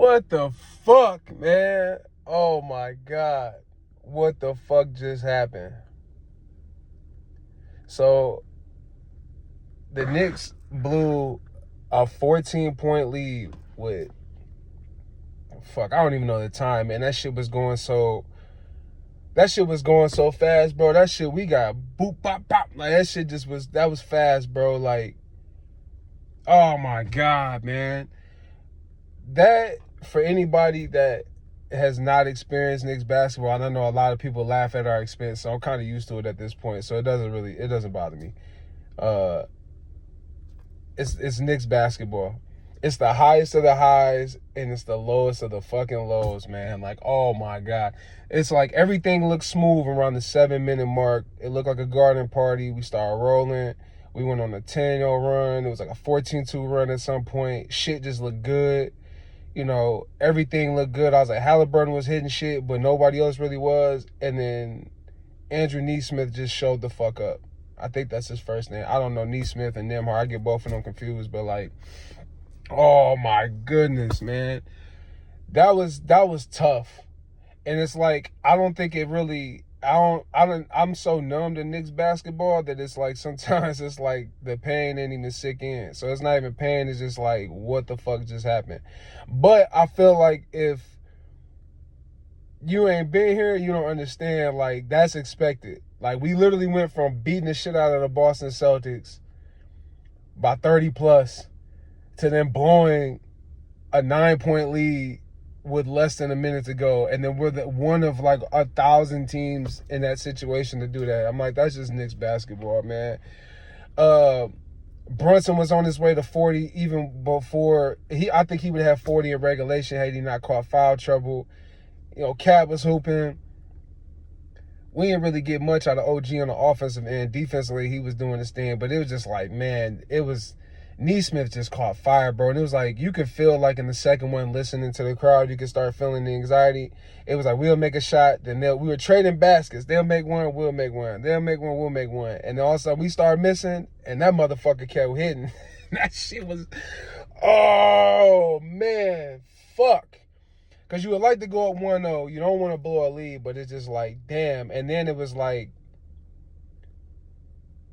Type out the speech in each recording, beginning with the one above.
What the fuck, man? Oh my God. What the fuck just happened? So, the Knicks blew a 14-point lead with, fuck, I don't even know the time, man. That shit was going so fast, bro. That shit, we got boop, pop, pop. Like, that was fast, bro. Like, oh my God, man. That, for anybody that has not experienced Knicks basketball, and I know a lot of people laugh at our expense, so I'm kind of used to it at this point, so it doesn't bother me. It's Knicks basketball. It's the highest of the highs, and it's the lowest of the fucking lows, man. Like, oh my God. It's like everything looks smooth around the 7-minute mark. It looked like a garden party. We started rolling. We went on a 10-0 run. It was like a 14-2 run at some point. Shit just looked good. You know, everything looked good. I was like, Halliburton was hitting shit, but nobody else really was. And then Andrew Neesmith just showed the fuck up. I think that's his first name. I don't know Neesmith and Nemhard. I get both of them confused, but like, oh my goodness, man. That was tough. And it's like, I don't think it really, I'm so numb to Knicks basketball that it's like, sometimes it's like the pain ain't even sick in. So it's not even pain, it's just like, what the fuck just happened? But I feel like if you ain't been here, you don't understand, like, that's expected. Like, we literally went from beating the shit out of the Boston Celtics by 30 plus to then blowing a 9-point lead with less than a minute to go, and then we're one of like 1,000 teams in that situation to do that. I'm like, that's just Knicks basketball, man. Brunson was on his way to 40 even before I think he would have 40 in regulation had he not caught foul trouble. You know, Cat was hooping. We didn't really get much out of OG on the offensive end. Defensively, he was doing his thing, but it was just like, man, Neesmith just caught fire, bro. And it was like, you could feel like in the second one, listening to the crowd, you could start feeling the anxiety. It was like, we'll make a shot, then we were trading baskets. They'll make one, we'll make one. They'll make one, we'll make one. And then all of a sudden, we started missing, and that motherfucker kept hitting. That shit was, oh, man, fuck. Because you would like to go up 1-0. You don't want to blow a lead, but it's just like, damn. And then it was like,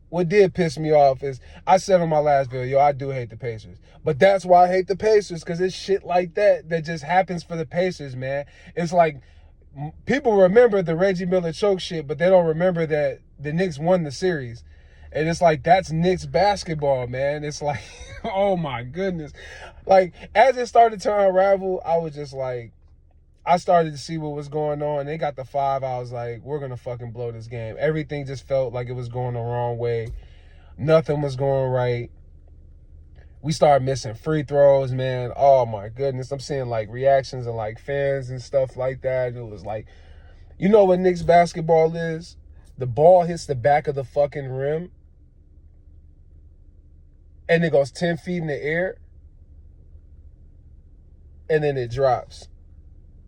what did piss me off is, I said on my last video, I do hate the Pacers. But that's why I hate the Pacers, because it's shit like that just happens for the Pacers, man. It's like, people remember the Reggie Miller choke shit, but they don't remember that the Knicks won the series. And it's like, that's Knicks basketball, man. It's like, oh my goodness. Like, as it started to unravel, I was just like, I started to see what was going on. They got the 5. I was like, we're going to fucking blow this game. Everything just felt like it was going the wrong way. Nothing was going right. We started missing free throws, man. Oh, my goodness. I'm seeing, like, reactions and, like, fans and stuff like that. And it was like, you know what Knicks basketball is? The ball hits the back of the fucking rim. And it goes 10 feet in the air. And then it drops.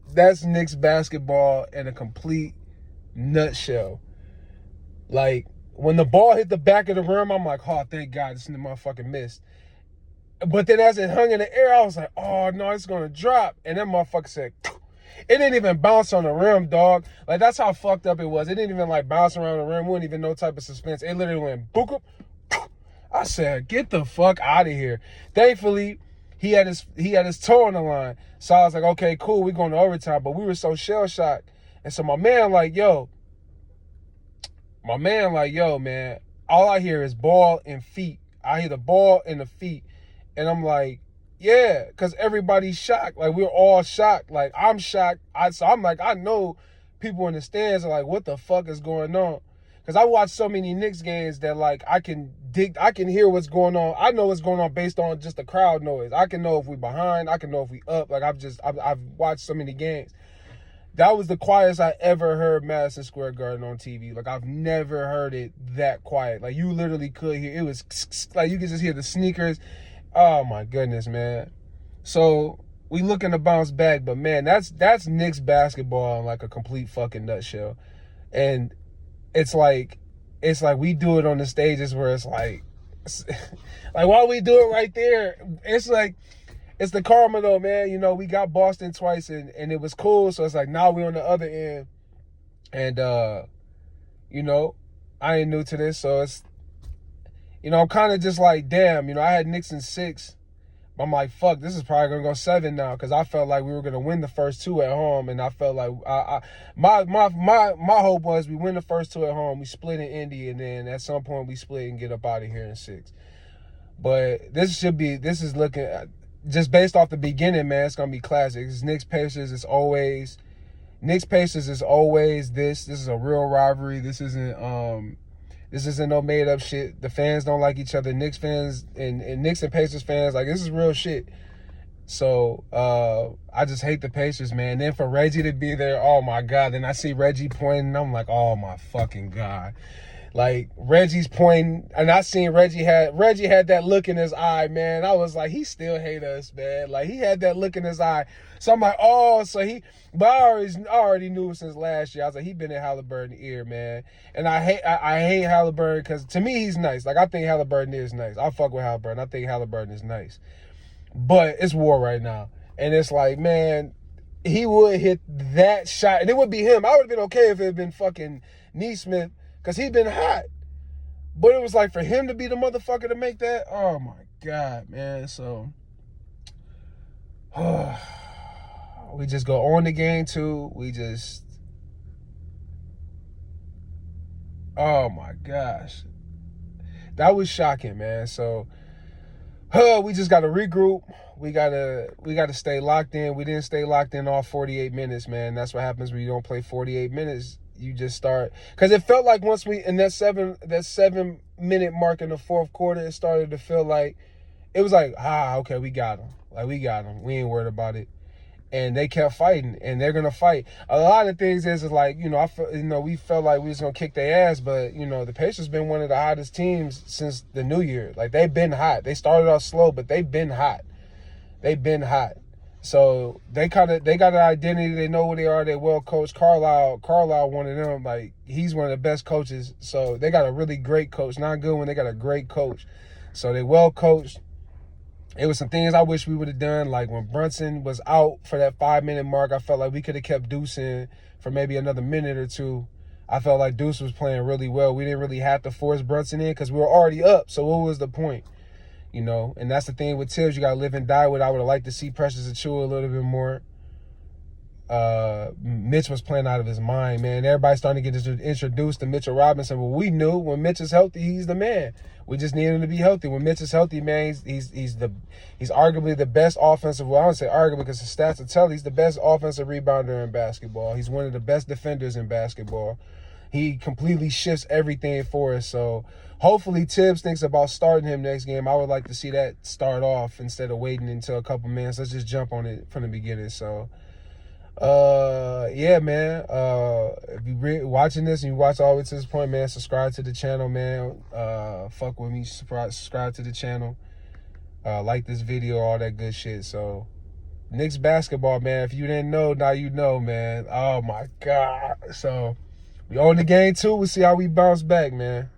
That's Knicks basketball in a complete nutshell. Like, when the ball hit the back of the rim, I'm like, oh, thank God, this motherfucking missed. But then as it hung in the air, I was like, oh, no, it's going to drop. And that motherfucker said, it didn't even bounce on the rim, dog. Like, that's how fucked up it was. It didn't even, like, bounce around the rim. We wasn't even no type of suspense. It literally went book. I said, get the fuck out of here. Thankfully, he had his toe on the line. So I was like, okay, cool, we're going to overtime. But we were so shell-shocked. And so my man, man, all I hear is ball and feet. I hear the ball and the feet. And I'm like, yeah, because everybody's shocked. Like, we're all shocked. Like, I'm shocked. So I'm like, I know people in the stands are like, what the fuck is going on? Because I watch so many Knicks games that, like, I can hear what's going on. I know what's going on based on just the crowd noise. I can know if we behind. I can know if we up. Like, I've watched so many games. That was the quietest I ever heard Madison Square Garden on TV. Like, I've never heard it that quiet. Like, you literally could hear, it was like, you could just hear the sneakers. Oh my goodness, man. So we looking to bounce back, but man, that's Knicks basketball in like a complete fucking nutshell. And it's like we do it on the stages where it's like why we do it right there? It's like, it's the karma though, man. You know, we got Boston twice and it was cool. So it's like now we're on the other end. And you know, I ain't new to this, so it's, you know, I'm kind of just like, damn, you know, I had Knicks in 6. I'm like, fuck, this is probably gonna go 7 now, because I felt like we were gonna win the first 2 at home, and I felt like my hope was we win the first 2 at home, we split in Indy, and then at some point we split and get up out of here in 6. But this is looking, just based off the beginning, man, it's gonna be classic. It's Knicks Pacers. It's always Knicks Pacers is always this. This is a real rivalry. This isn't no made up shit. The fans don't like each other. Knicks fans and Knicks and Pacers fans, like, this is real shit. So I just hate the Pacers, man. Then for Reggie to be there, oh my God. Then I see Reggie pointing, I'm like, oh my fucking God. Like, Reggie's pointing, and I seen Reggie had that look in his eye, man. I was like, he still hate us, man. Like, he had that look in his eye. So I'm like, oh, but I already knew since last year. I was like, he been in Halliburton's ear, man. And I hate Halliburton because to me he's nice. Like, I think Halliburton is nice. I fuck with Halliburton. I think Halliburton is nice. But it's war right now. And it's like, man, he would hit that shot. And it would be him. I would have been okay if it had been fucking Neesmith, because he'd been hot. But it was like, for him to be the motherfucker to make that, oh my God, man. So we just go on to game 2. We just, oh my gosh. That was shocking, man. So we just got to regroup. We gotta stay locked in. We didn't stay locked in all 48 minutes, man. That's what happens when you don't play 48 minutes. You just start, because it felt like once we in that 7-minute mark in the fourth quarter, it started to feel like it was like, okay, we got them. Like, we got them. We ain't worried about it. And they kept fighting, and they're gonna fight. A lot of things is like, you know, we felt like we was gonna kick their ass, but you know, the Pacers been one of the hottest teams since the new year. Like, they've been hot. They started off slow, but they've been hot. They've been hot. So they got an identity. They know who they are. They're well coached. Carlisle, one of them. Like, he's one of the best coaches. So they got a really great coach. Not a good one. They got a great coach. So they well coached. It was some things I wish we would have done. Like, when Brunson was out for that 5-minute mark, I felt like we could have kept Deuce in for maybe another minute or 2. I felt like Deuce was playing really well. We didn't really have to force Brunson in because we were already up. So what was the point? You know, and that's the thing with Tibbs. You got to live and die with. I would have liked to see Precious Achiuwa a little bit more. Mitch was playing out of his mind, man. Everybody's starting to get introduced to Mitchell Robinson. Well, we knew when Mitch is healthy, he's the man. We just need him to be healthy. When Mitch is healthy, man, he's arguably the best offensive. Well, I don't say arguably because the stats will tell he's the best offensive rebounder in basketball. He's one of the best defenders in basketball. He completely shifts everything for us. So hopefully Tibbs thinks about starting him next game. I would like to see that start off instead of waiting until a couple minutes. Let's just jump on it from the beginning. So yeah, man. If you're watching this and you watch all the way to this point, man, subscribe to the channel, man. Fuck with me, subscribe to the channel. Like this video, all that good shit. So Knicks basketball, man. If you didn't know, now you know, man. Oh my God. So we on to game 2. We'll see how we bounce back, man.